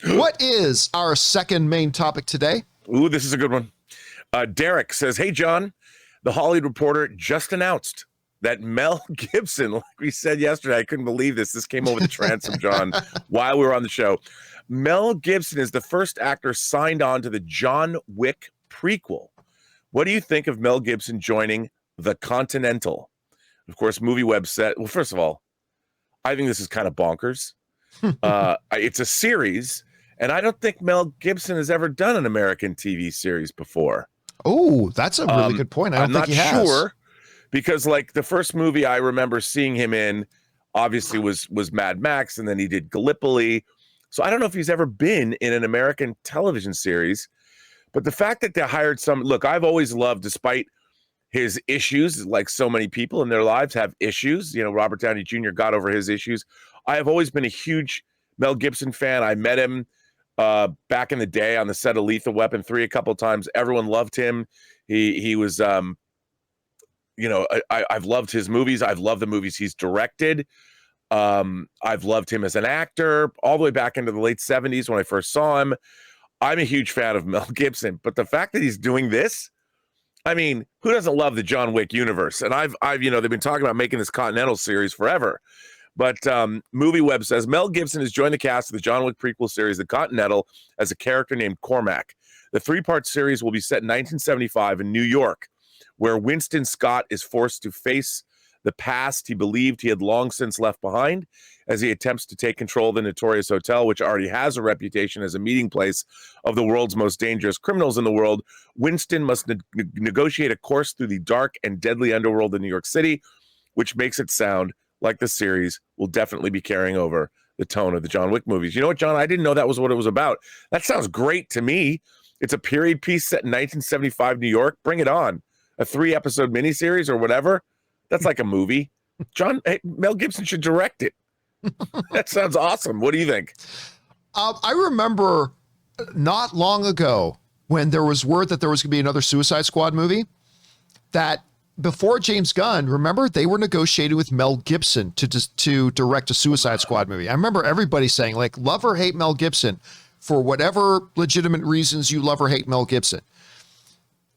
What is our second main topic today? Ooh, this is a good one. Derek says, hey, John, the Hollywood Reporter just announced that Mel Gibson, like we said yesterday, I couldn't believe this. This came over the transom, John, while we were on the show. Mel Gibson is the first actor signed on to the John Wick prequel. What do you think of Mel Gibson joining the Continental? Of course, Movie Web said, well, first of all, I think this is kind of bonkers. It's a series, and I don't think Mel Gibson has ever done an American TV series before. Oh, that's a really good point. I'm not sure, because like the first movie I remember seeing him in, obviously was Mad Max, and then he did Gallipoli. So I don't know if he's ever been in an American television series. But the fact that they hired look, I've always loved, despite his issues, like so many people in their lives have issues. You know, Robert Downey Jr. got over his issues. I have always been a huge Mel Gibson fan. I met him back in the day on the set of Lethal Weapon 3 a couple of times. Everyone loved him. He was, I've loved his movies. I've loved the movies he's directed. I've loved him as an actor all the way back into the late 70s when I first saw him. I'm a huge fan of Mel Gibson, but the fact that he's doing this, I mean, who doesn't love the John Wick universe? And I've they've been talking about making this Continental series forever. But Movie Web says Mel Gibson has joined the cast of the John Wick prequel series, The Continental, as a character named Cormac. The 3-part series will be set in 1975 in New York, where Winston Scott is forced to face the past he believed he had long since left behind as he attempts to take control of the notorious hotel, which already has a reputation as a meeting place of the world's most dangerous criminals in the world. Winston must negotiate a course through the dark and deadly underworld in New York City, which makes it sound like the series will definitely be carrying over the tone of the John Wick movies. You know what, John? I didn't know that was what it was about. That sounds great to me. It's a period piece set in 1975 New York. Bring it on. A 3-episode miniseries or whatever. That's like a movie. Mel Gibson should direct it. That sounds awesome. What do you think? I remember not long ago when there was word that there was going to be another Suicide Squad movie, that before James Gunn, remember, they were negotiating with Mel Gibson to direct a Suicide Squad movie. I remember everybody saying, like, love or hate Mel Gibson, for whatever legitimate reasons you love or hate Mel Gibson.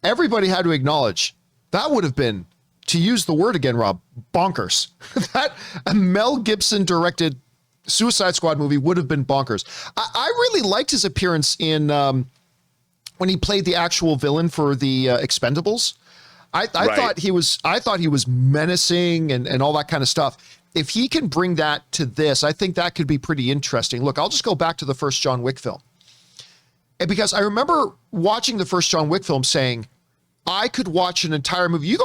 Everybody had to acknowledge that would have been, to use the word again, Rob, bonkers. That a Mel Gibson directed Suicide Squad movie would have been bonkers. I really liked his appearance in when he played the actual villain for the Expendables. I thought he was menacing and all that kind of stuff. If he can bring that to this, I think that could be pretty interesting. Look, I'll just go back to the first John Wick film. And because I remember watching the first John Wick film saying, I could watch an entire movie.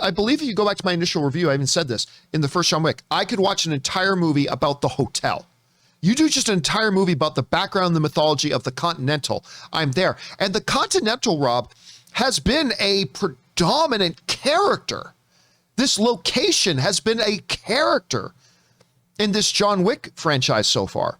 I believe if you go back to my initial review, I even said this in the first John Wick, I could watch an entire movie about the hotel. You do just an entire movie about the background, the mythology of the Continental. I'm there. And the Continental, Rob, has been a predominant character. This location has been a character in this John Wick franchise so far.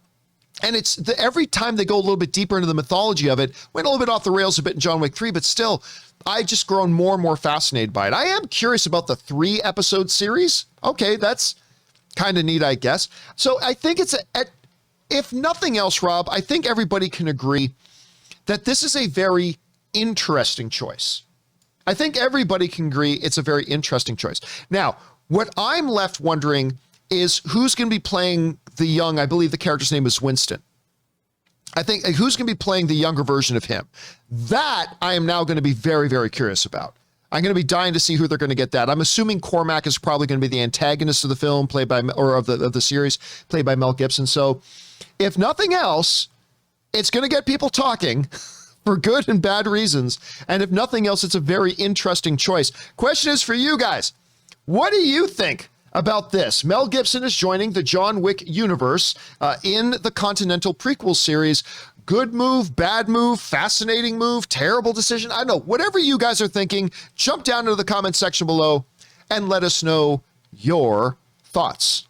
And it's every time they go a little bit deeper into the mythology of it, went a little bit off the rails a bit in John Wick 3, but still, I've just grown more and more fascinated by it. I am curious about the 3-episode series. Okay, that's kind of neat, I guess. So I think if nothing else, Rob, I think everybody can agree that this is a very interesting choice. I think everybody can agree it's a very interesting choice. Now, what I'm left wondering is who's going to be playing the young, I believe the character's name is Winston. I think who's going to be playing the younger version of him. That I am now going to be very, very curious about. I'm going to be dying to see who they're going to get that. I'm assuming Cormac is probably going to be the antagonist of the film, of the series, played by Mel Gibson. So if nothing else, it's going to get people talking for good and bad reasons. And if nothing else, it's a very interesting choice. Question is for you guys. What do you think about this? Mel Gibson is joining the John Wick universe in the Continental prequel series. Good move, bad move, fascinating move, terrible decision. I don't know. Whatever you guys are thinking, jump down into the comment section below and let us know your thoughts.